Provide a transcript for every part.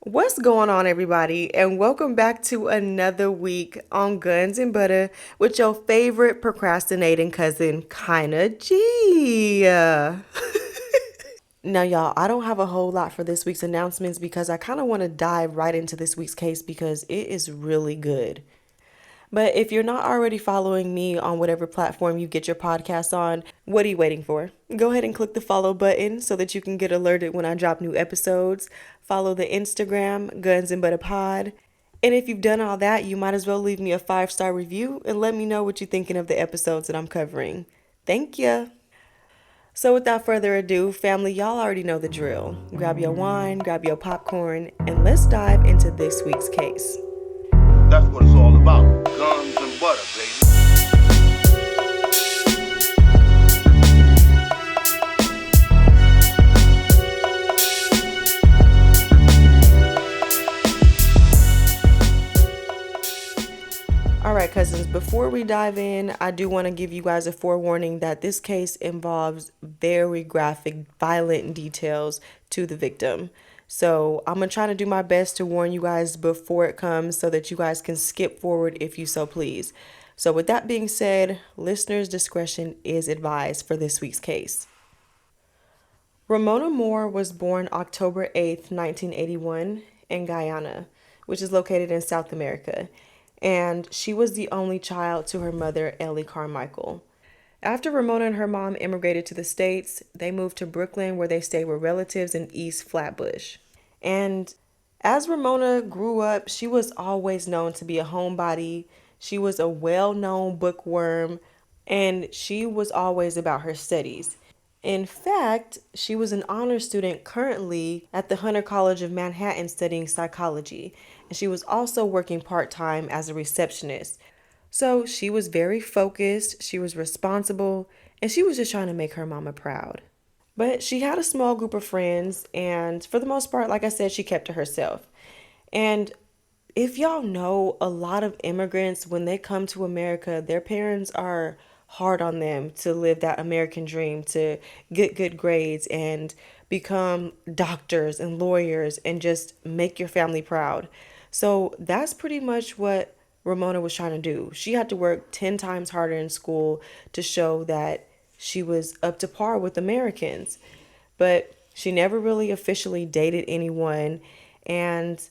What's going on, everybody? And welcome back to another week on Guns and Butter with your favorite procrastinating cousin, Kinda G. Now, y'all, I don't have a whole lot for this week's announcements because I kind of want to dive right into this week's case because it is really good. But if you're not already following me on whatever platform you get your podcast on, what are you waiting for? Go ahead and click the follow button so that you can get alerted when I drop new episodes. Follow the Instagram, Guns and Butter Pod. And if you've done all that, you might as well leave me a 5-star review and let me know what you're thinking of the episodes that I'm covering. Thank ya. So without further ado, family, y'all already know the drill. Grab your wine, grab your popcorn, and let's dive into this week's case. That's what it's all about. Guns and butter, baby. All right, cousins, before we dive in, I do want to give you guys a forewarning that this case involves very graphic, violent details to the victim. So I'm going to try to do my best to warn you guys before it comes so that you guys can skip forward if you so please. So with that being said, listeners' discretion is advised for this week's case. Romona Moore was born October 8th, 1981 in Guyana, which is located in South America, and she was the only child to her mother, Ellie Carmichael. After Ramona and her mom immigrated to the States, they moved to Brooklyn where they stayed with relatives in East Flatbush. And as Ramona grew up, she was always known to be a homebody. She was a well-known bookworm, and she was always about her studies. In fact, she was an honor student currently at the Hunter College of Manhattan studying psychology, and she was also working part-time as a receptionist. So she was very focused, she was responsible, and she was just trying to make her mama proud. But she had a small group of friends, and for the most part, like I said, she kept to herself. And if y'all know, a lot of immigrants, when they come to America, their parents are hard on them to live that American dream, to get good grades and become doctors and lawyers and just make your family proud. So that's pretty much what Ramona was trying to do. She had to work 10 times harder in school to show that she was up to par with Americans. But she never really officially dated anyone. And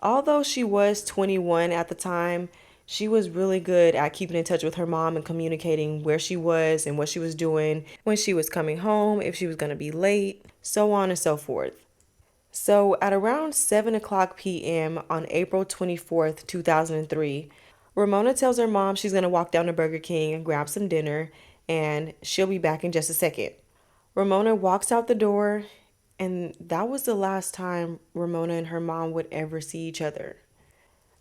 although she was 21 at the time, she was really good at keeping in touch with her mom and communicating where she was and what she was doing, when she was coming home, if she was going to be late, so on and so forth. So at around 7 o'clock p.m. on April 24th, 2003, Ramona tells her mom she's going to walk down to Burger King and grab some dinner, and she'll be back in just a second. Ramona walks out the door, and that was the last time Ramona and her mom would ever see each other.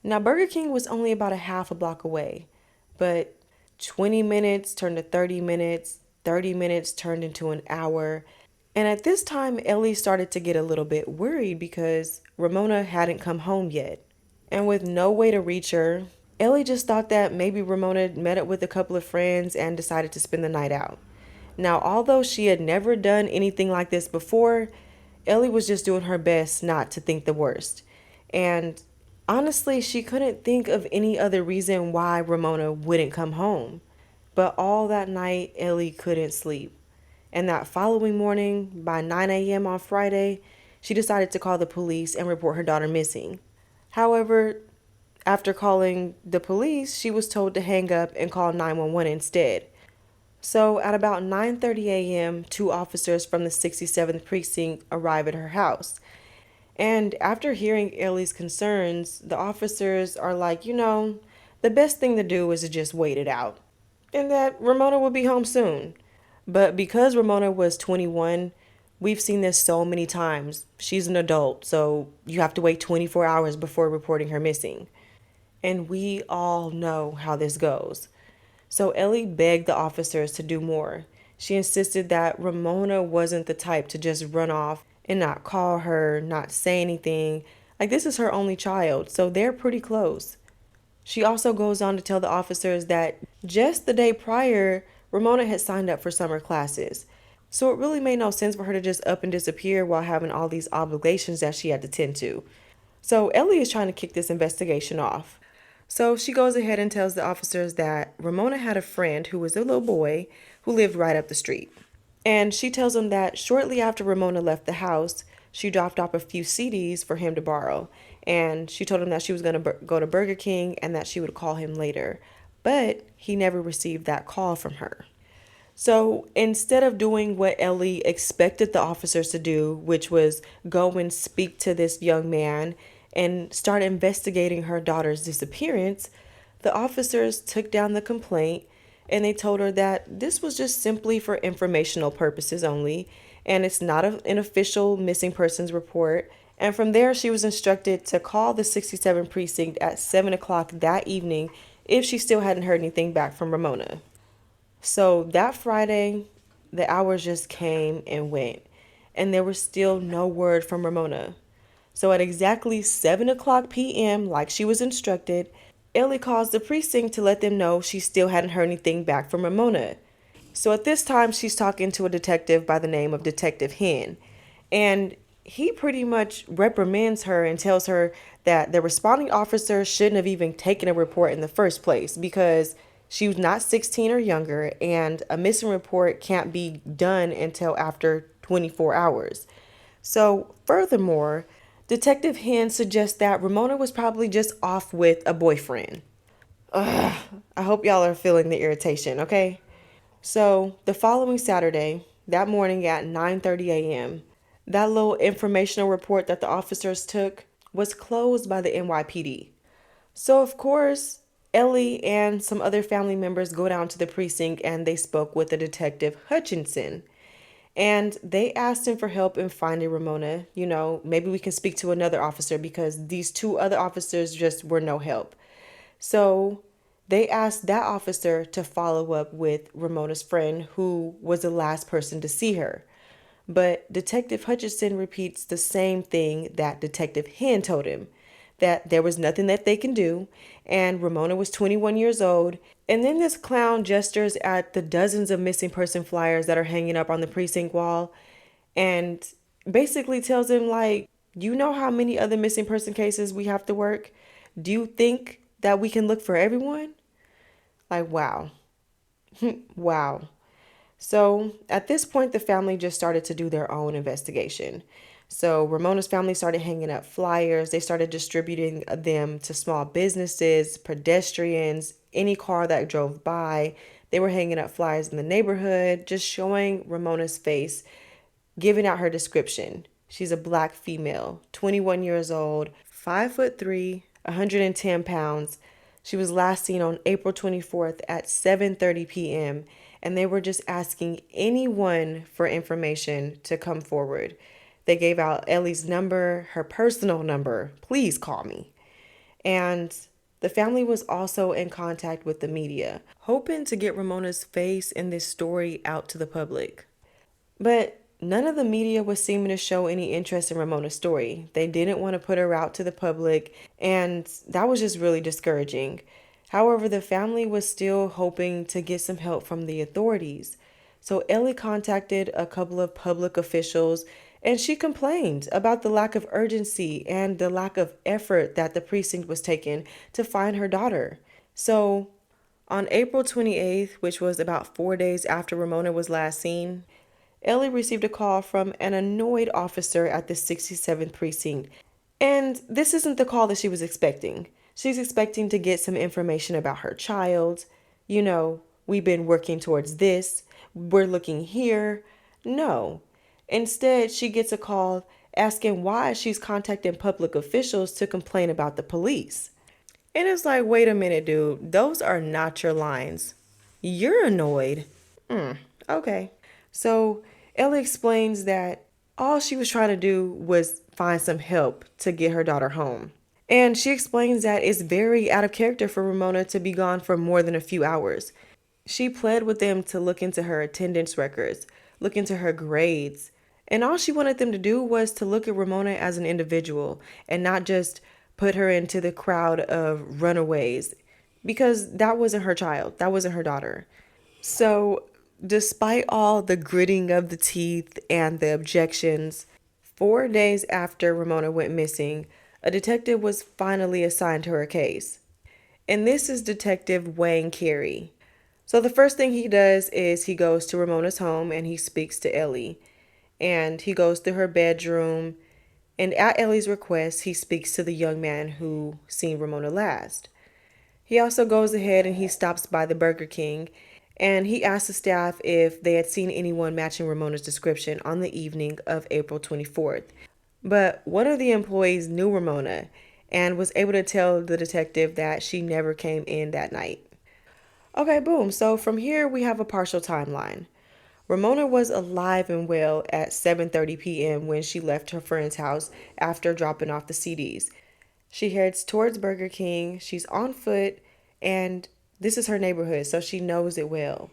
Now, Burger King was only about a half a block away, but 20 minutes turned to 30 minutes, 30 minutes turned into an hour. And at this time, Ellie started to get a little bit worried because Ramona hadn't come home yet. And with no way to reach her, Ellie just thought that maybe Ramona met up with a couple of friends and decided to spend the night out. Now, although she had never done anything like this before, Ellie was just doing her best not to think the worst. And honestly, she couldn't think of any other reason why Ramona wouldn't come home. But all that night, Ellie couldn't sleep. And that following morning, by 9 a.m. on Friday, she decided to call the police and report her daughter missing. However, after calling the police, she was told to hang up and call 911 instead. So at about 9:30 a.m., two officers from the 67th precinct arrive at her house. And after hearing Ellie's concerns, the officers are like, the best thing to do is to just wait it out, and that Ramona will be home soon. But because Ramona was 21, we've seen this so many times. She's an adult, so you have to wait 24 hours before reporting her missing. And we all know how this goes. So Ellie begged the officers to do more. She insisted that Ramona wasn't the type to just run off and not call her, not say anything. Like, this is her only child, so they're pretty close. She also goes on to tell the officers that just the day prior, Ramona had signed up for summer classes. So it really made no sense for her to just up and disappear while having all these obligations that she had to tend to. So Ellie is trying to kick this investigation off. So she goes ahead and tells the officers that Ramona had a friend who was a little boy who lived right up the street. And she tells them that shortly after Ramona left the house, she dropped off a few CDs for him to borrow. And she told him that she was going to go to Burger King and that she would call him later. But he never received that call from her. So instead of doing what Ellie expected the officers to do, which was go and speak to this young man and start investigating her daughter's disappearance, the officers took down the complaint and they told her that this was just simply for informational purposes only, and it's not an official missing persons report. And from there, she was instructed to call the 67 precinct at 7 o'clock that evening if she still hadn't heard anything back from Ramona. So that Friday, the hours just came and went, and there was still no word from Ramona. So at exactly 7 o'clock p.m., like she was instructed, Ellie calls the precinct to let them know she still hadn't heard anything back from Ramona. So at this time, she's talking to a detective by the name of Detective Hen. And he pretty much reprimands her and tells her that the responding officer shouldn't have even taken a report in the first place because she was not 16 or younger, and a missing report can't be done until after 24 hours. So, furthermore, Detective Hen suggests that Ramona was probably just off with a boyfriend. Ugh, I hope y'all are feeling the irritation, okay? So, the following Saturday, that morning at 9:30 a.m., that little informational report that the officers took was closed by the NYPD. So, of course, Ellie and some other family members go down to the precinct and they spoke with the detective Hutchinson. And they asked him for help in finding Ramona. Maybe we can speak to another officer because these two other officers just were no help. So they asked that officer to follow up with Ramona's friend, who was the last person to see her. But Detective Hutchinson repeats the same thing that Detective Hen told him, that there was nothing that they can do, and Ramona was 21 years old. And then this clown gestures at the dozens of missing person flyers that are hanging up on the precinct wall and basically tells him, like, you know how many other missing person cases we have to work? Do you think that we can look for everyone? Like, wow. Wow. So at this point, the family just started to do their own investigation. So Ramona's family started hanging up flyers. They started distributing them to small businesses, pedestrians, any car that drove by. They were hanging up flyers in the neighborhood, just showing Ramona's face, giving out her description. She's a black female, 21 years old, 5'3", 110 pounds. She was last seen on April 24th at 7:30 p.m. and they were just asking anyone for information to come forward. They gave out Ellie's number, her personal number. Please call me. And the family was also in contact with the media, hoping to get Ramona's face in this story out to the public. But none of the media was seeming to show any interest in Ramona's story. They didn't want to put her out to the public, and that was just really discouraging. However, the family was still hoping to get some help from the authorities. So Ellie contacted a couple of public officials and she complained about the lack of urgency and the lack of effort that the precinct was taking to find her daughter. So on April 28th, which was about 4 days after Ramona was last seen, Ellie received a call from an annoyed officer at the 67th precinct. And this isn't the call that she was expecting. She's expecting to get some information about her child. We've been working towards this. We're looking here. No. Instead, she gets a call asking why she's contacting public officials to complain about the police. And it's like, wait a minute, dude. Those are not your lines. You're annoyed. Okay. So Ellie explains that all she was trying to do was find some help to get her daughter home. And she explains that it's very out of character for Ramona to be gone for more than a few hours. She pled with them to look into her attendance records, look into her grades, and all she wanted them to do was to look at Ramona as an individual and not just put her into the crowd of runaways because that wasn't her child, that wasn't her daughter. So, despite all the gritting of the teeth and the objections, 4 days after Ramona went missing, a detective was finally assigned to her case. And this is Detective Wayne Carey. So the first thing he does is he goes to Ramona's home and he speaks to Ellie. And he goes through her bedroom. And at Ellie's request, he speaks to the young man who seen Ramona last. He also goes ahead and he stops by the Burger King and he asks the staff if they had seen anyone matching Ramona's description on the evening of April 24th. But one of the employees knew Ramona and was able to tell the detective that she never came in that night. Okay, boom. So from here we have a partial timeline. Ramona was alive and well at 7:30 p.m. when she left her friend's house after dropping off the CDs. She heads towards Burger King. She's on foot and this is her neighborhood, so she knows it well.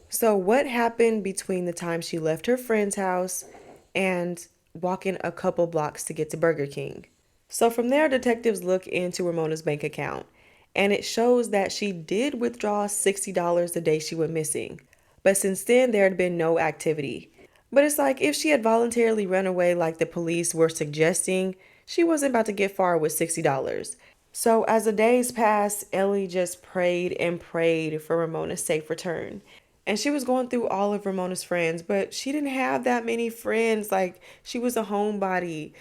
So what happened between the time she left her friend's house and walking a couple blocks to get to Burger King? So from there, detectives look into Ramona's bank account, and it shows that she did withdraw $60 the day she went missing. But since then, there had been no activity. But it's like if she had voluntarily run away like the police were suggesting, she wasn't about to get far with $60. So as the days passed, Ellie just prayed and prayed for Ramona's safe return. And she was going through all of Ramona's friends, but she didn't have that many friends. Like, she was a homebody.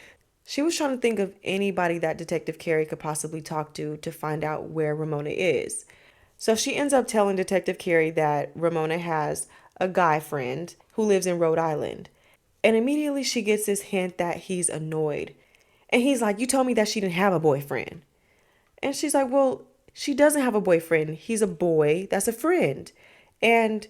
She was trying to think of anybody that Detective Carey could possibly talk to find out where Ramona is. So she ends up telling Detective Carey that Ramona has a guy friend who lives in Rhode Island. And immediately she gets this hint that he's annoyed. And he's like, "You told me that she didn't have a boyfriend." And she's like, "Well, she doesn't have a boyfriend. He's a boy that's a friend." And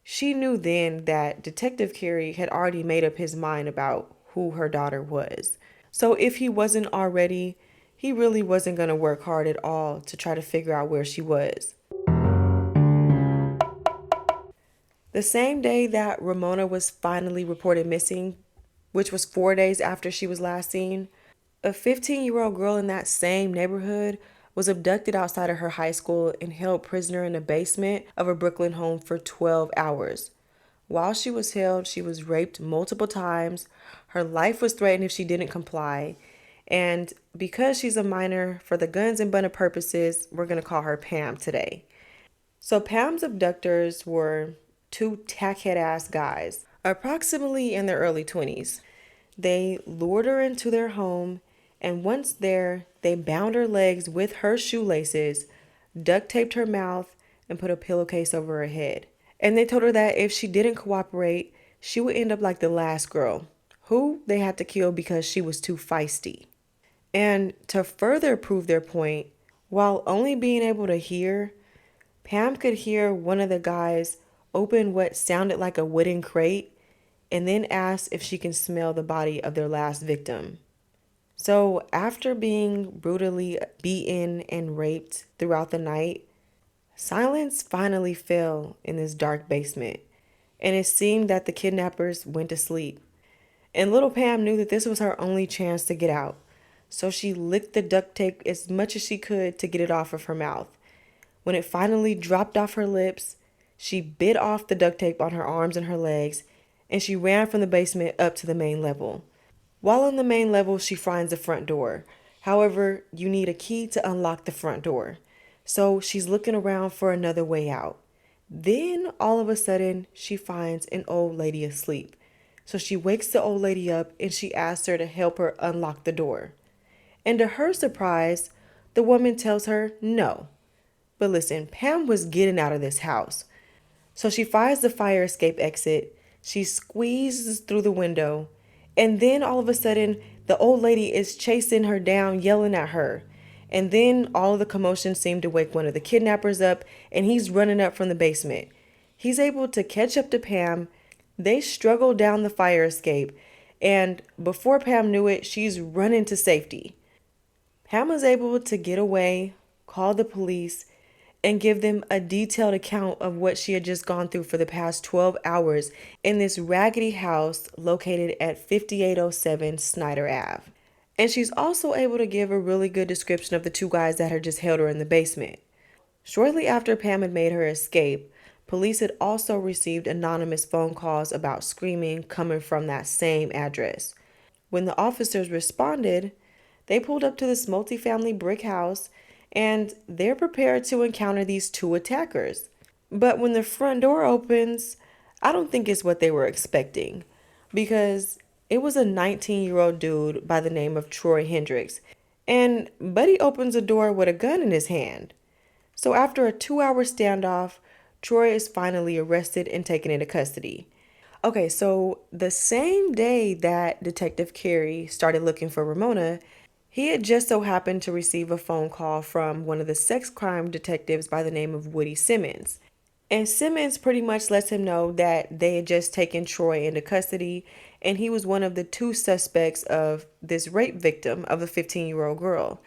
she knew then that Detective Carey had already made up his mind about who her daughter was. So if he wasn't already, he really wasn't going to work hard at all to try to figure out where she was. The same day that Ramona was finally reported missing, which was 4 days after she was last seen, a 15-year-old girl in that same neighborhood was abducted outside of her high school and held prisoner in the basement of a Brooklyn home for 12 hours. While she was held, she was raped multiple times. Her life was threatened if she didn't comply. And because she's a minor, for the guns and bunny purposes, we're going to call her Pam today. So Pam's abductors were two tackhead ass guys, approximately in their early 20s. They lured her into their home, and once there, they bound her legs with her shoelaces, duct taped her mouth, and put a pillowcase over her head. And they told her that if she didn't cooperate, she would end up like the last girl, who they had to kill because she was too feisty. And to further prove their point, while only being able to hear, Pam could hear one of the guys open what sounded like a wooden crate and then ask if she can smell the body of their last victim. So, after being brutally beaten and raped throughout the night, silence finally fell in this dark basement, and it seemed that the kidnappers went to sleep. And little Pam knew that this was her only chance to get out, so she licked the duct tape as much as she could to get it off of her mouth. When it finally dropped off her lips, she bit off the duct tape on her arms and her legs, and she ran from the basement up to the main level. While on the main level, she finds the front door. However, you need a key to unlock the front door. So she's looking around for another way out. Then, all of a sudden, she finds an old lady asleep. So she wakes the old lady up and she asks her to help her unlock the door. And to her surprise, the woman tells her no. But listen, Pam was getting out of this house. So she finds the fire escape exit. She squeezes through the window. And then all of a sudden, the old lady is chasing her down, yelling at her. And then all of the commotion seemed to wake one of the kidnappers up, and he's running up from the basement. He's able to catch up to Pam. They struggle down the fire escape. And before Pam knew it, she's running to safety. Pam was able to get away, call the police, and give them a detailed account of what she had just gone through for the past 12 hours in this raggedy house located at 5807 Snyder Ave. And she's also able to give a really good description of the two guys that had just held her in the basement. Shortly after Pam had made her escape, police had also received anonymous phone calls about screaming coming from that same address. When the officers responded, They pulled up to this multifamily brick house and they're prepared to encounter these two attackers. But when the front door opens, I don't think it's what they were expecting because it was a 19-year-old dude by the name of Troy Hendricks. And Buddy opens the door with a gun in his hand. So after a 2-hour standoff, Troy is finally arrested and taken into custody. Okay, so the same day that Detective Carey started looking for Ramona, he had just so happened to receive a phone call from one of the sex crime detectives by the name of Woody Simmons. And Simmons pretty much lets him know that they had just taken Troy into custody, and he was one of the two suspects of this rape victim of a 15-year-old girl.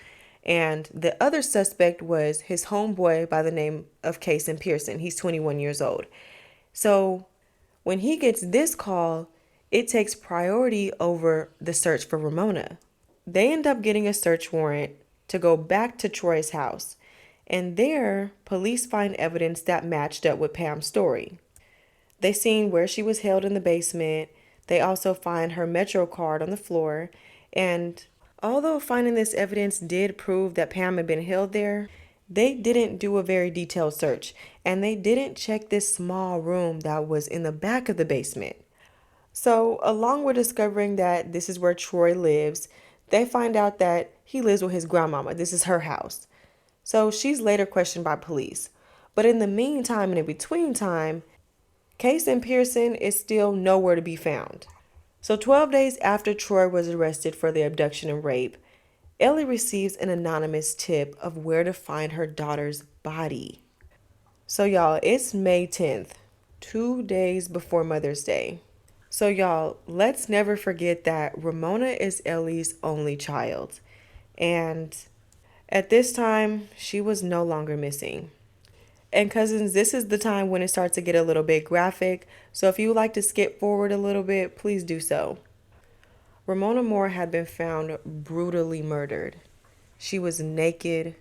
And the other suspect was his homeboy by the name of Casey Pearson. He's 21 years old. So when he gets this call, it takes priority over the search for Ramona. They end up getting a search warrant to go back to Troy's house. And there, police find evidence that matched up with Pam's story. They seen where she was held in the basement. They also find her Metro card on the floor. And although finding this evidence did prove that Pam had been held there, they didn't do a very detailed search. And they didn't check this small room that was in the back of the basement. So, along with discovering that this is where Troy lives, they find out that he lives with his grandmama. This is her house. So she's later questioned by police. But in the meantime and in between time, Casey Pearson is still nowhere to be found. So 12 days after Troy was arrested for the abduction and rape, Ellie receives an anonymous tip of where to find her daughter's body. So y'all, it's May 10th, 2 days before Mother's Day. So y'all, let's never forget that Ramona is Ellie's only child. And at this time, she was no longer missing. And cousins, this is the time when it starts to get a little bit graphic. So if you would like to skip forward a little bit, please do so. Romona Moore had been found brutally murdered. She was naked.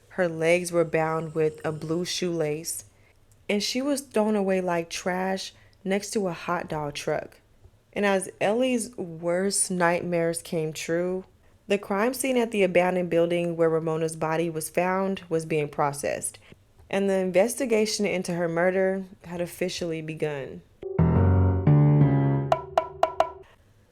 Her legs were bound with a blue shoelace. And she was thrown away like trash next to a hot dog truck. And as Ellie's worst nightmares came true, the crime scene at the abandoned building where Ramona's body was found was being processed, and the investigation into her murder had officially begun.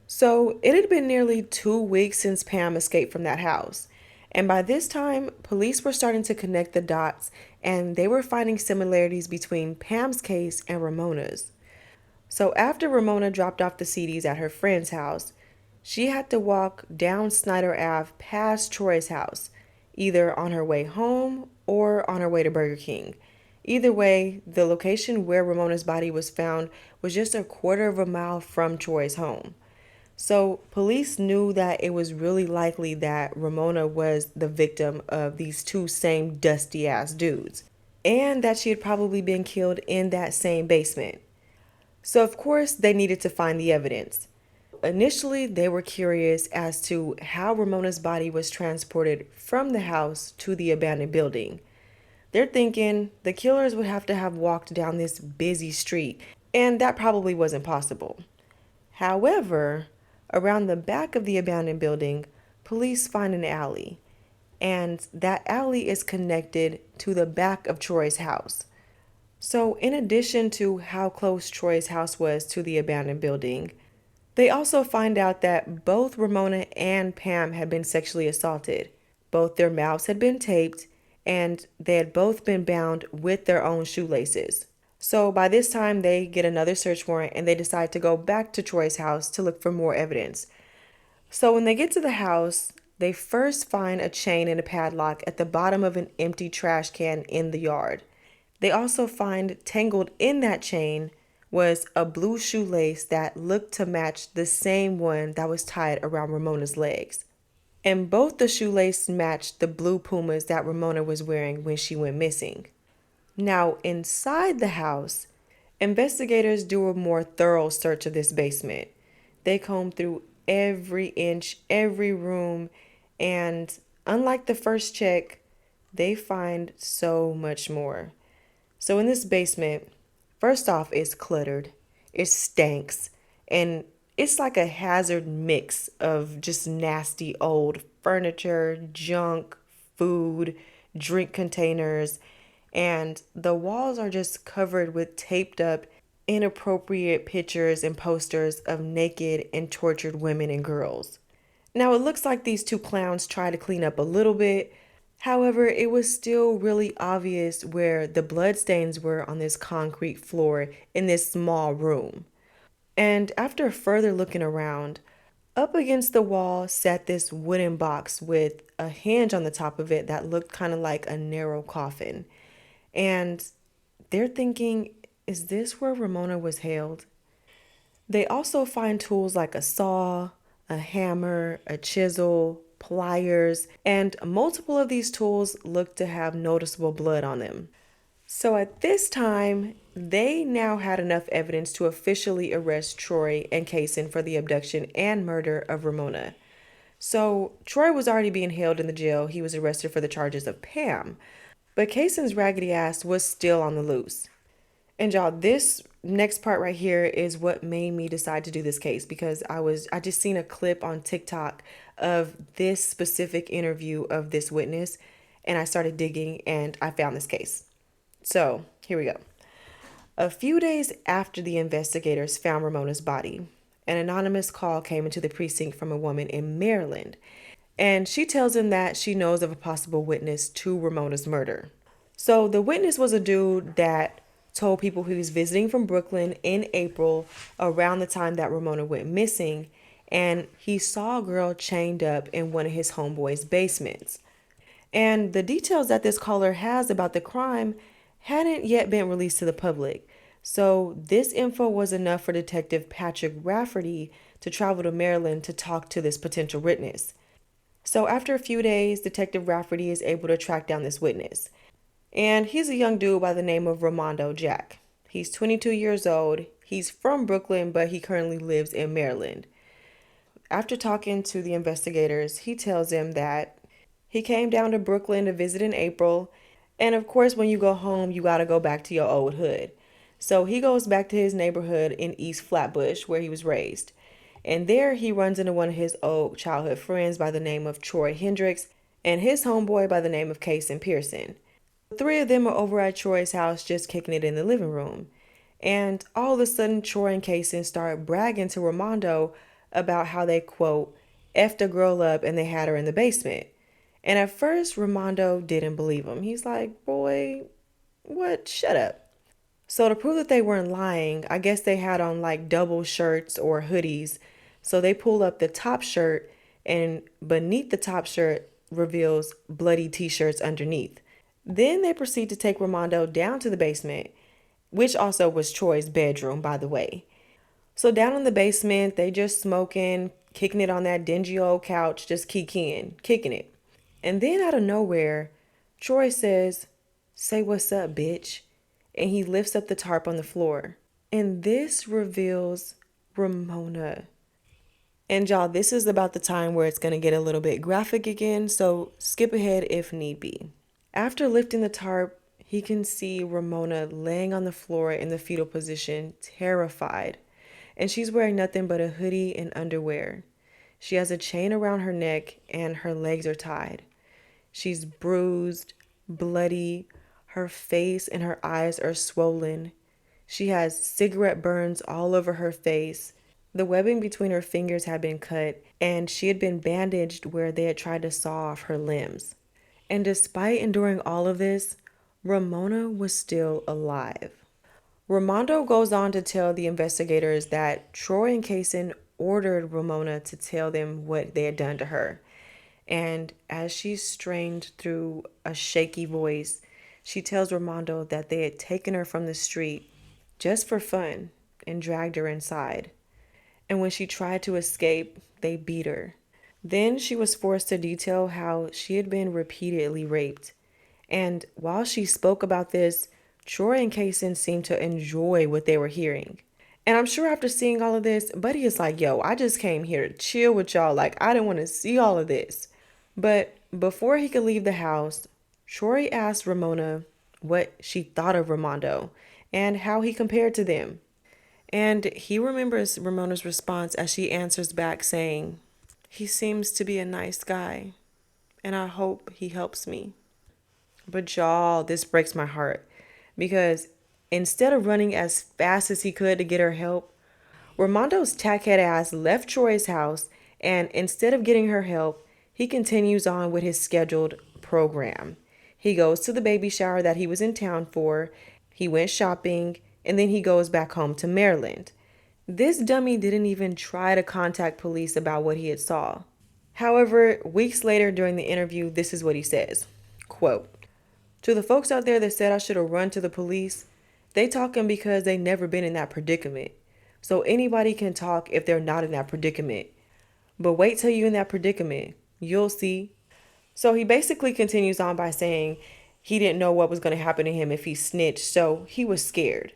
So it had been nearly 2 weeks since Pam escaped from that house. And by this time, police were starting to connect the dots and they were finding similarities between Pam's case and Ramona's. So after Ramona dropped off the CDs at her friend's house, she had to walk down Snyder Ave past Troy's house, either on her way home or on her way to Burger King. Either way, the location where Ramona's body was found was just a quarter of a mile from Troy's home. So police knew that it was really likely that Ramona was the victim of these two same dusty ass dudes, and that she had probably been killed in that same basement. So of course they needed to find the evidence. Initially, they were curious as to how Ramona's body was transported from the house to the abandoned building. They're thinking the killers would have to have walked down this busy street, and that probably wasn't possible. However, around the back of the abandoned building, police find an alley, and that alley is connected to the back of Troy's house. So, in addition to how close Troy's house was to the abandoned building, they also find out that both Ramona and Pam had been sexually assaulted. Both their mouths had been taped, and they had both been bound with their own shoelaces. So by this time, they get another search warrant and they decide to go back to Troy's house to look for more evidence. So when they get to the house, they first find a chain and a padlock at the bottom of an empty trash can in the yard. They also find tangled in that chain was a blue shoelace that looked to match the same one that was tied around Ramona's legs. And both the shoelaces matched the blue Pumas that Ramona was wearing when she went missing. Now, inside the house, investigators do a more thorough search of this basement. They comb through every inch, every room, and unlike the first check, they find so much more. So in this basement, first off, it's cluttered, it stinks, and It's like a hazard mix of just nasty old furniture, junk, food, drink containers, and the walls are just covered with taped up, inappropriate pictures and posters of naked and tortured women and girls. Now, it looks like these two clowns tried to clean up a little bit. However, it was still really obvious where the bloodstains were on this concrete floor in this small room. And after further looking around, up against the wall sat this wooden box with a hinge on the top of it that looked kind of like a narrow coffin. And they're thinking, is this where Ramona was held? They also find tools like a saw, a hammer, a chisel, pliers, and multiple of these tools look to have noticeable blood on them. So at this time, they now had enough evidence to officially arrest Troy and Kaysen for the abduction and murder of Ramona. So Troy was already being held in the jail. He was arrested for the charges of Pam. But Kaysen's raggedy ass was still on the loose. And y'all, this next part right here is what made me decide to do this case because I just seen a clip on TikTok of this specific interview of this witness and I started digging and I found this case. So, here we go. A few days after the investigators found Ramona's body, an anonymous call came into the precinct from a woman in Maryland, and she tells him that she knows of a possible witness to Ramona's murder. So the witness was a dude that told people he was visiting from Brooklyn in April around the time that Ramona went missing, and he saw a girl chained up in one of his homeboy's basements. And the details that this caller has about the crime hadn't yet been released to the public. So this info was enough for Detective Patrick Rafferty to travel to Maryland to talk to this potential witness. So after a few days, Detective Rafferty is able to track down this witness. And he's a young dude by the name of Ramondo Jack. He's 22 years old. He's from Brooklyn, but he currently lives in Maryland. After talking to the investigators, he tells them that he came down to Brooklyn to visit in April. And of course, when you go home, you got to go back to your old hood. So he goes back to his neighborhood in East Flatbush, where he was raised. And there he runs into one of his old childhood friends by the name of Troy Hendricks and his homeboy by the name of Kaysen Pearson. The three of them are over at Troy's house just kicking it in the living room. And all of a sudden, Troy and Kaysen start bragging to Ramondo about how they, quote, effed a girl up and they had her in the basement. And at first, Ramondo didn't believe him. He's like, boy, what? Shut up. So to prove that they weren't lying, I guess they had on like double shirts or hoodies. So they pull up the top shirt, and beneath the top shirt reveals bloody t-shirts underneath. Then they proceed to take Ramondo down to the basement, which also was Troy's bedroom, by the way. So down in the basement, they just smoking, kicking it on that dingy old couch, just kicking it. And then out of nowhere, Troy says, "Say what's up, bitch." And he lifts up the tarp on the floor. And this reveals Ramona. And y'all, this is about the time where it's going to get a little bit graphic again, so skip ahead if need be. After lifting the tarp, he can see Ramona laying on the floor in the fetal position, terrified. And she's wearing nothing but a hoodie and underwear. She has a chain around her neck and her legs are tied. She's bruised, bloody. Her face and her eyes are swollen. She has cigarette burns all over her face. The webbing between her fingers had been cut, and she had been bandaged where they had tried to saw off her limbs. And despite enduring all of this, Ramona was still alive. Ramondo goes on to tell the investigators that Troy and Kaysen ordered Ramona to tell them what they had done to her. And as she strained through a shaky voice, she tells Ramondo that they had taken her from the street just for fun and dragged her inside. And when she tried to escape, they beat her. Then she was forced to detail how she had been repeatedly raped. And while she spoke about this, Troy and Kaysen seemed to enjoy what they were hearing. And I'm sure after seeing all of this, Buddy is like, yo, I just came here to chill with y'all. Like, I didn't want to see all of this. But before he could leave the house, Troy asked Ramona what she thought of Ramondo and how he compared to them. And he remembers Ramona's response as she answers back saying, "He seems to be a nice guy, and I hope he helps me." But y'all, this breaks my heart because instead of running as fast as he could to get her help, Ramondo's tackhead ass left Troy's house, and instead of getting her help, he continues on with his scheduled program. He goes to the baby shower that he was in town for, he went shopping, and then he goes back home to Maryland. This dummy didn't even try to contact police about what he had saw. However, weeks later during the interview, this is what he says. Quote, "To the folks out there that said I should have run to the police, they talking because they never been in that predicament. So anybody can talk if they're not in that predicament. But wait till you're in that predicament. You'll see." So he basically continues on by saying he didn't know what was going to happen to him if he snitched, so he was scared.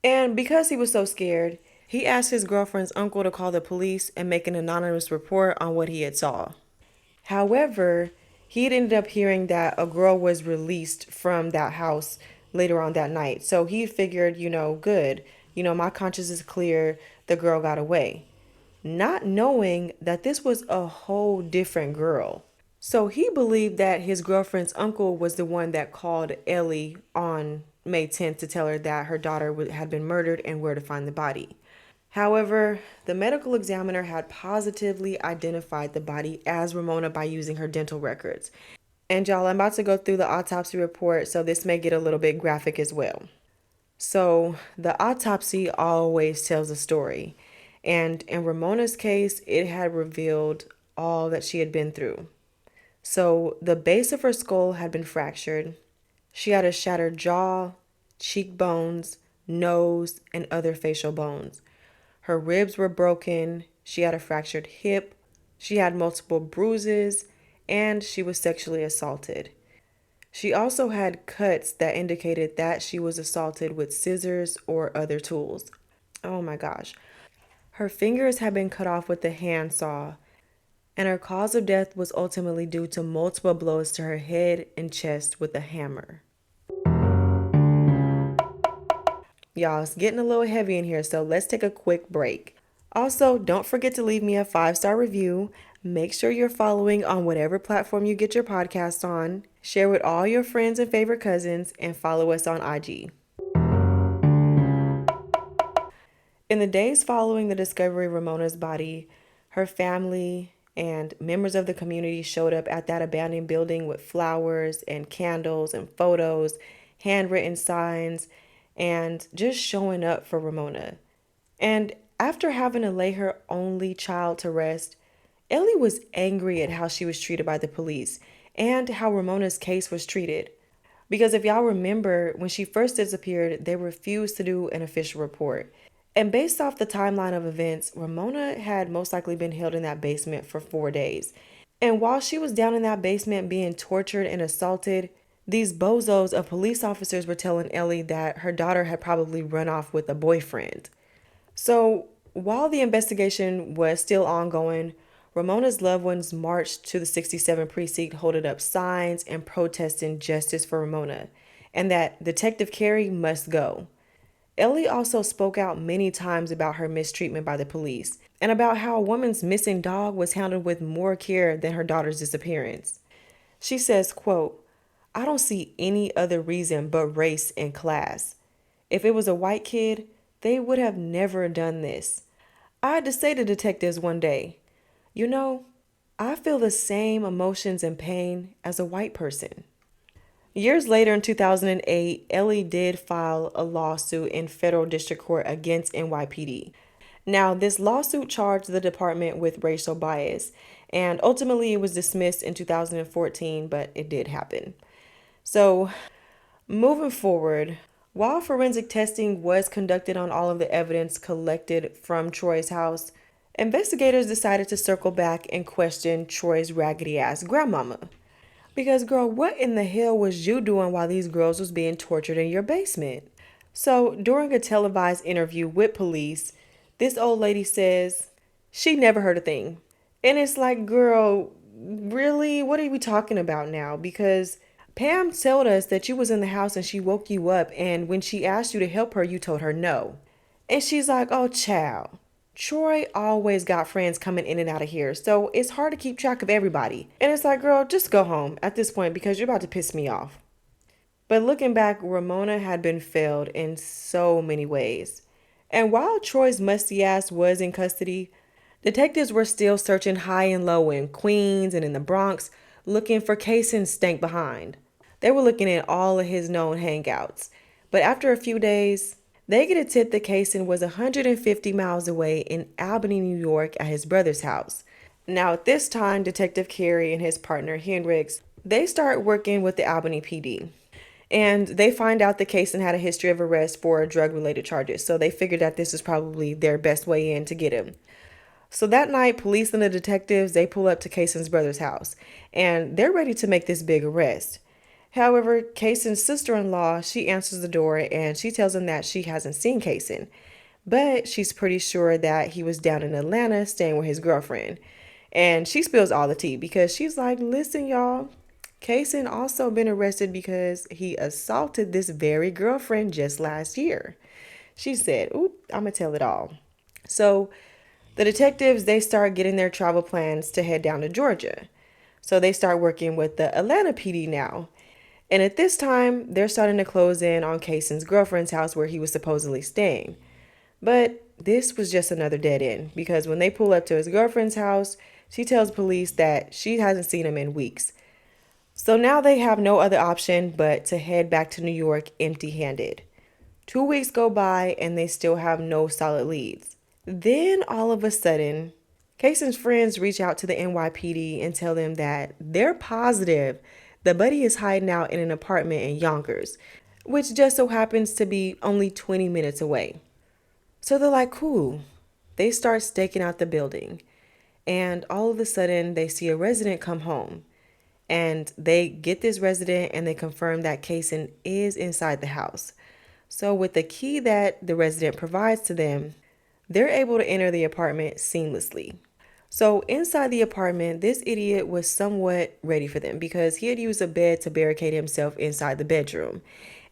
And because he was so scared, he asked his girlfriend's uncle to call the police and make an anonymous report on what he had saw. However, he had ended up hearing that a girl was released from that house later on that night. So he figured, good, my conscience is clear, the girl got away. Not knowing that this was a whole different girl. So he believed that his girlfriend's uncle was the one that called Ellie on May 10th to tell her that her daughter had been murdered and where to find the body. However, the medical examiner had positively identified the body as Ramona by using her dental records. And y'all, I'm about to go through the autopsy report, so this may get a little bit graphic as well. So, the autopsy always tells a story. And in Ramona's case, it had revealed all that she had been through. So, the base of her skull had been fractured. She had a shattered jaw, cheekbones, nose, and other facial bones. Her ribs were broken. She had a fractured hip. She had multiple bruises, and she was sexually assaulted. She also had cuts that indicated that she was assaulted with scissors or other tools. Oh my gosh. Her fingers had been cut off with a handsaw, and her cause of death was ultimately due to multiple blows to her head and chest with a hammer. Y'all, it's getting a little heavy in here, so let's take a quick break. Also, don't forget to leave me a 5-star review. Make sure you're following on whatever platform you get your podcast on. Share with all your friends and favorite cousins, and follow us on IG. In the days following the discovery of Ramona's body, her family and members of the community showed up at that abandoned building with flowers and candles and photos, handwritten signs, and just showing up for Ramona. And after having to lay her only child to rest, Ellie was angry at how she was treated by the police and how Ramona's case was treated. Because if y'all remember, when she first disappeared, they refused to do an official report. And based off the timeline of events, Ramona had most likely been held in that basement for 4 days. And while she was down in that basement being tortured and assaulted, these bozos of police officers were telling Ellie that her daughter had probably run off with a boyfriend. So while the investigation was still ongoing, Ramona's loved ones marched to the 67 precinct holding up signs and protesting justice for Ramona and that Detective Carey must go. Ellie also spoke out many times about her mistreatment by the police and about how a woman's missing dog was handled with more care than her daughter's disappearance. She says, quote, "I don't see any other reason but race and class. If it was a white kid, they would have never done this. I had to say to detectives one day, you know, I feel the same emotions and pain as a white person." Years later, in 2008, Ellie did file a lawsuit in federal district court against NYPD. Now, this lawsuit charged the department with racial bias, and ultimately it was dismissed in 2014, but it did happen. So, moving forward, while forensic testing was conducted on all of the evidence collected from Troy's house, investigators decided to circle back and question Troy's raggedy ass grandmama. Because, girl, what in the hell was you doing while these girls was being tortured in your basement? So, during a televised interview with police, this old lady says she never heard a thing. And it's like, girl, really? What are we talking about now? Because Pam told us that you was in the house and she woke you up, and when she asked you to help her, you told her no. And she's like, oh, child. Troy always got friends coming in and out of here, so it's hard to keep track of everybody. And it's like, girl, just go home at this point because you're about to piss me off. But looking back, Ramona had been failed in so many ways. And while Troy's musty ass was in custody, detectives were still searching high and low in Queens and in the Bronx, looking for Kaysen stank behind. They were looking at all of his known hangouts. But after a few days, they get a tip that Kaysen was 150 miles away in Albany, New York at his brother's house. Now at this time, Detective Carey and his partner Hendricks, they start working with the Albany PD. And they find out the Kaysen had a history of arrest for drug-related charges. So they figured that this was probably their best way in to get him. So that night, police and the detectives, they pull up to Kaysen's brother's house, and they're ready to make this big arrest. However, Kaysen's sister-in-law, she answers the door and she tells him that she hasn't seen Kaysen, but she's pretty sure that he was down in Atlanta staying with his girlfriend. And she spills all the tea because she's like, listen, y'all, Kaysen also been arrested because he assaulted this very girlfriend just last year. She said, oop, I'm gonna tell it all. So the detectives, they start getting their travel plans to head down to Georgia. So they start working with the Atlanta PD now. And at this time, they're starting to close in on Kaysen's girlfriend's house where he was supposedly staying. But this was just another dead end because when they pull up to his girlfriend's house, she tells police that she hasn't seen him in weeks. So now they have no other option but to head back to New York empty handed. 2 weeks go by and they still have no solid leads. Then all of a sudden, Kaysen's friends reach out to the NYPD and tell them that they're positive the buddy is hiding out in an apartment in Yonkers, which just so happens to be only 20 minutes away. So they're like, cool. They start staking out the building. And all of a sudden, they see a resident come home. And they get this resident and they confirm that Kaysen is inside the house. So with the key that the resident provides to them, they're able to enter the apartment seamlessly. So inside the apartment, this idiot was somewhat ready for them because he had used a bed to barricade himself inside the bedroom.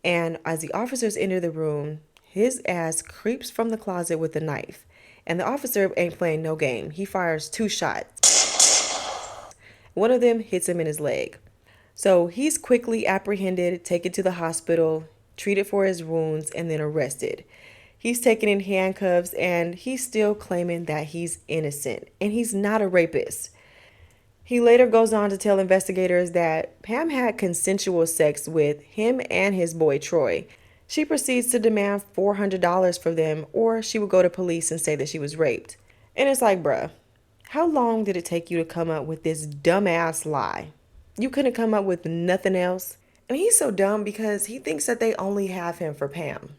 And as the officers enter the room, his ass creeps from the closet with a knife. And the officer ain't playing no game. He fires 2 shots. One of them hits him in his leg. So he's quickly apprehended, taken to the hospital, treated for his wounds, and then arrested. He's taken in handcuffs and he's still claiming that he's innocent and he's not a rapist. He later goes on to tell investigators that Pam had consensual sex with him and his boy Troy. She proceeds to demand $400 for them or she would go to police and say that she was raped. And it's like, bruh, how long did it take you to come up with this dumbass lie? You couldn't come up with nothing else? And he's so dumb because he thinks that they only have him for Pam.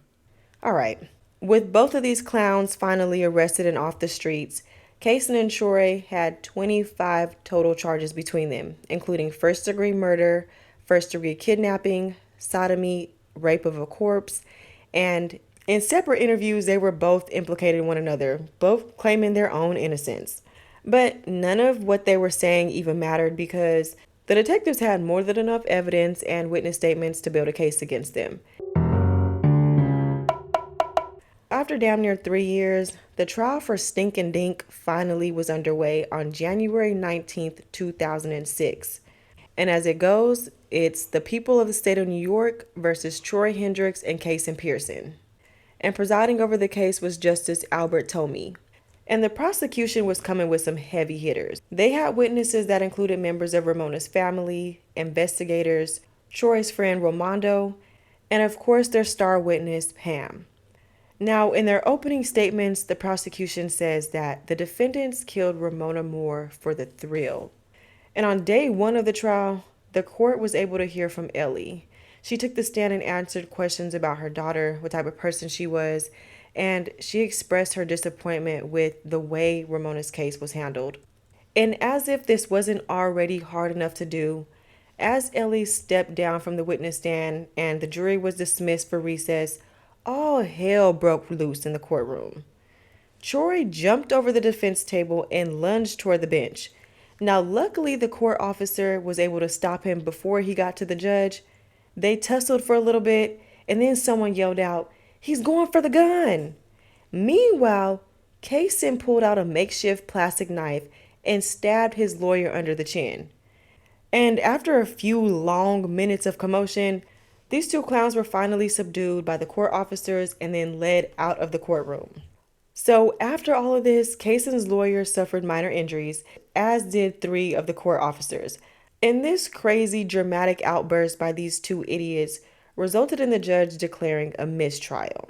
All right. With both of these clowns finally arrested and off the streets, Kaysen and Troy had 25 total charges between them, including first-degree murder, first-degree kidnapping, sodomy, rape of a corpse, and in separate interviews, they were both implicated in one another, both claiming their own innocence. But none of what they were saying even mattered because the detectives had more than enough evidence and witness statements to build a case against them. After damn near 3 years, the trial for Stink and Dink finally was underway on January 19th, 2006. And as it goes, it's the people of the state of New York versus Troy Hendricks and Kaysen Pearson. And presiding over the case was Justice Albert Tomey. And the prosecution was coming with some heavy hitters. They had witnesses that included members of Ramona's family, investigators, Troy's friend Romando, and of course their star witness, Pam. Now, in their opening statements, the prosecution says that the defendants killed Romona Moore for the thrill. And on day one of the trial, the court was able to hear from Ellie. She took the stand and answered questions about her daughter, what type of person she was, and she expressed her disappointment with the way Ramona's case was handled. And as if this wasn't already hard enough to do, as Ellie stepped down from the witness stand and the jury was dismissed for recess, all hell broke loose in the courtroom. Troy jumped over the defense table and lunged toward the bench. Now, luckily, the court officer was able to stop him before he got to the judge. They tussled for a little bit, and then someone yelled out, "He's going for the gun!" Meanwhile, Kaysen pulled out a makeshift plastic knife and stabbed his lawyer under the chin. And after a few long minutes of commotion, these two clowns were finally subdued by the court officers and then led out of the courtroom. So, after all of this, Kaysen's lawyer suffered minor injuries, as did three of the court officers. And this crazy, dramatic outburst by these two idiots resulted in the judge declaring a mistrial.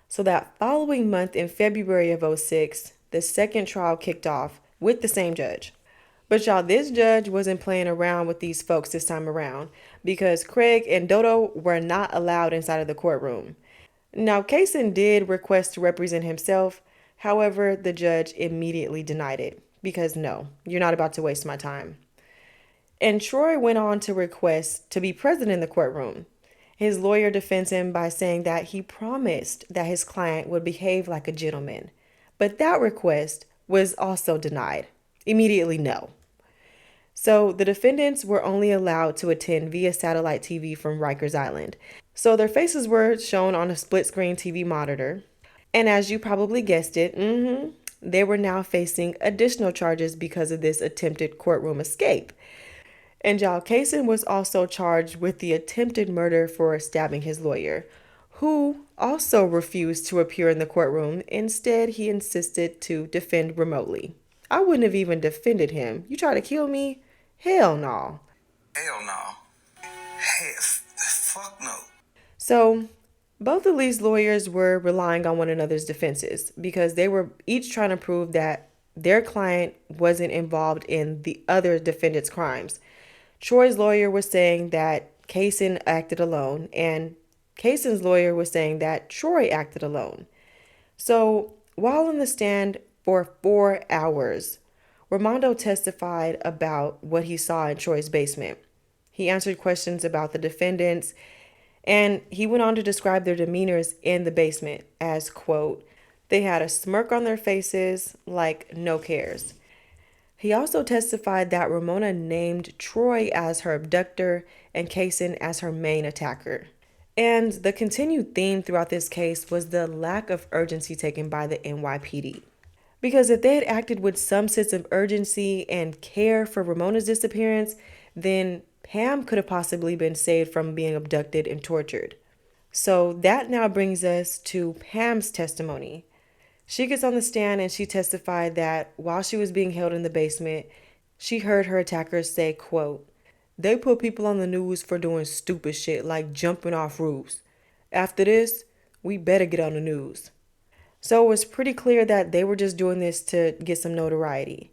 So, that following month in February of '06, the second trial kicked off with the same judge. But y'all, this judge wasn't playing around with these folks this time around because Craig and Dodo were not allowed inside of the courtroom. Now, Kaysen did request to represent himself. However, the judge immediately denied it because no, you're not about to waste my time. And Troy went on to request to be present in the courtroom. His lawyer defends him by saying that he promised that his client would behave like a gentleman. But that request was also denied. Immediately, no. So the defendants were only allowed to attend via satellite TV from Rikers Island. So their faces were shown on a split screen TV monitor. And as you probably guessed it, they were now facing additional charges because of this attempted courtroom escape. And Jal Kaysen was also charged with the attempted murder for stabbing his lawyer, who also refused to appear in the courtroom. Instead, he insisted to defend remotely. I wouldn't have even defended him. You try to kill me? Hell no. Hell no. Hey, fuck no. So, both of these lawyers were relying on one another's defenses because they were each trying to prove that their client wasn't involved in the other defendant's crimes. Troy's lawyer was saying that Kaysen acted alone, and Kaysen's lawyer was saying that Troy acted alone. So, while on the stand for 4 hours, Ramondo testified about what he saw in Troy's basement. He answered questions about the defendants, and he went on to describe their demeanors in the basement as, quote, they had a smirk on their faces like no cares. He also testified that Ramona named Troy as her abductor and Kaysen as her main attacker. And the continued theme throughout this case was the lack of urgency taken by the NYPD. Because if they had acted with some sense of urgency and care for Ramona's disappearance, then Pam could have possibly been saved from being abducted and tortured. So that now brings us to Pam's testimony. She gets on the stand and she testified that while she was being held in the basement, she heard her attackers say, quote, they put people on the news for doing stupid shit like jumping off roofs. After this, we better get on the news. So it was pretty clear that they were just doing this to get some notoriety.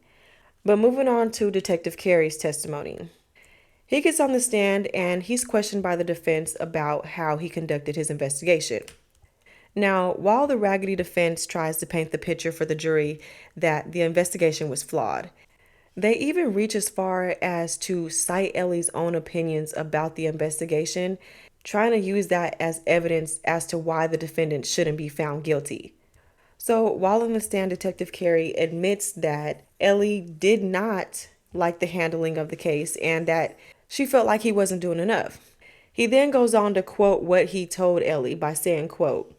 But moving on to Detective Carey's testimony. He gets on the stand and he's questioned by the defense about how he conducted his investigation. Now, while the raggedy defense tries to paint the picture for the jury that the investigation was flawed, they even reach as far as to cite Ellie's own opinions about the investigation, trying to use that as evidence as to why the defendant shouldn't be found guilty. So while on the stand, Detective Carey admits that Ellie did not like the handling of the case and that she felt like he wasn't doing enough. He then goes on to quote what he told Ellie by saying, quote,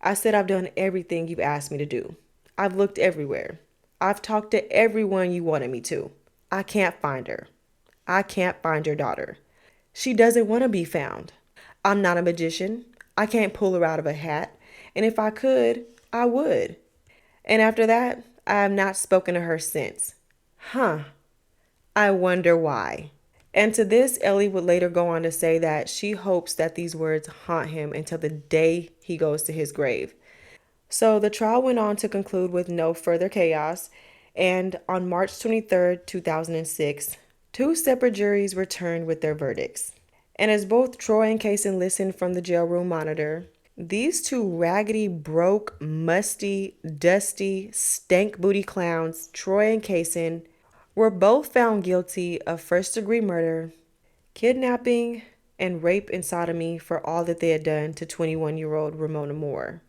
I said I've done everything you've asked me to do. I've looked everywhere. I've talked to everyone you wanted me to. I can't find her. I can't find your daughter. She doesn't want to be found. I'm not a magician. I can't pull her out of a hat. And if I could, I would. And after that, I have not spoken to her since. Huh. I wonder why. And to this, Ellie would later go on to say that she hopes that these words haunt him until the day he goes to his grave. So the trial went on to conclude with no further chaos, and on March 23rd, 2006, two separate juries returned with their verdicts. And as both Troy and Kaysen listened from the jail room monitor, these two raggedy, broke, musty, dusty, stank booty clowns, Troy and Kaysen, were both found guilty of first-degree murder, kidnapping, and rape and sodomy for all that they had done to 21-year-old Romona Moore.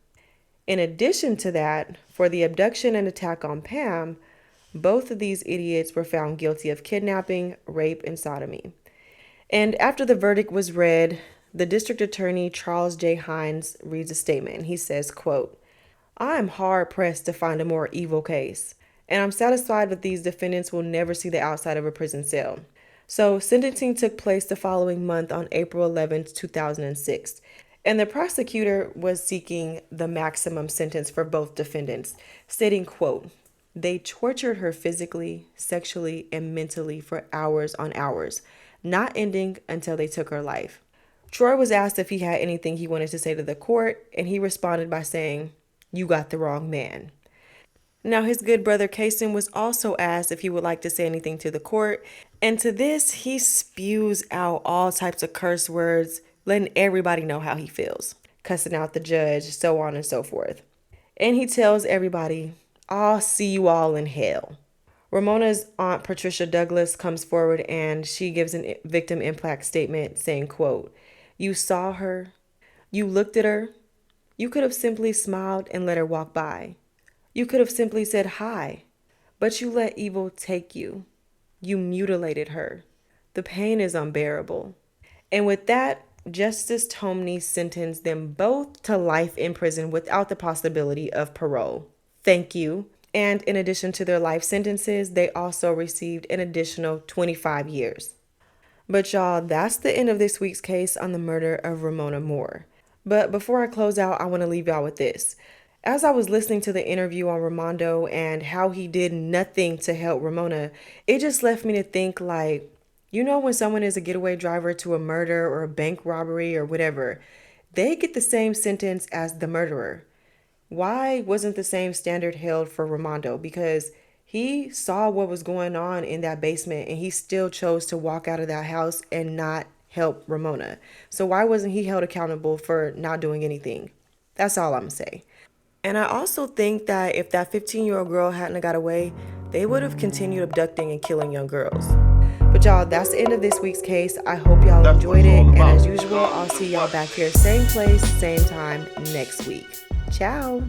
In addition to that, for the abduction and attack on Pam, both of these idiots were found guilty of kidnapping, rape, and sodomy. And after the verdict was read, the district attorney, Charles J. Hines, reads a statement. He says, quote, I'm hard pressed to find a more evil case, and I'm satisfied that these defendants will never see the outside of a prison cell. So, sentencing took place the following month on April 11th, 2006, and the prosecutor was seeking the maximum sentence for both defendants, stating, quote, "They tortured her physically, sexually, and mentally for hours on hours, not ending until they took her life." Troy was asked if he had anything he wanted to say to the court, and he responded by saying, "You got the wrong man." Now, his good brother Kason was also asked if he would like to say anything to the court, and to this, he spews out all types of curse words, letting everybody know how he feels, cussing out the judge, so on and so forth. And he tells everybody, "I'll see you all in hell." Ramona's aunt Patricia Douglas comes forward and she gives a victim impact statement saying, quote, "You saw her, you looked at her, you could have simply smiled and let her walk by. You could have simply said hi, but you let evil take you. You mutilated her. The pain is unbearable." And with that, Justice Tomney sentenced them both to life in prison without the possibility of parole. Thank you. And in addition to their life sentences, they also received an additional 25 years. But y'all, that's the end of this week's case on the murder of Romona Moore. But before I close out, I want to leave y'all with this. As I was listening to the interview on Ramondo and how he did nothing to help Ramona, it just left me to think like, you know, when someone is a getaway driver to a murder or a bank robbery or whatever, they get the same sentence as the murderer. Why wasn't the same standard held for Ramondo? Because he saw what was going on in that basement and he still chose to walk out of that house and not help Ramona. So why wasn't he held accountable for not doing anything? That's all I'm gonna say. And I also think that if that 15-year-old girl hadn't got away, they would have continued abducting and killing young girls. But y'all, that's the end of this week's case. I hope y'all That's what enjoyed it's it. all And about. as usual, I'll Guns see and y'all butter. back here, same place, same time next week. Ciao.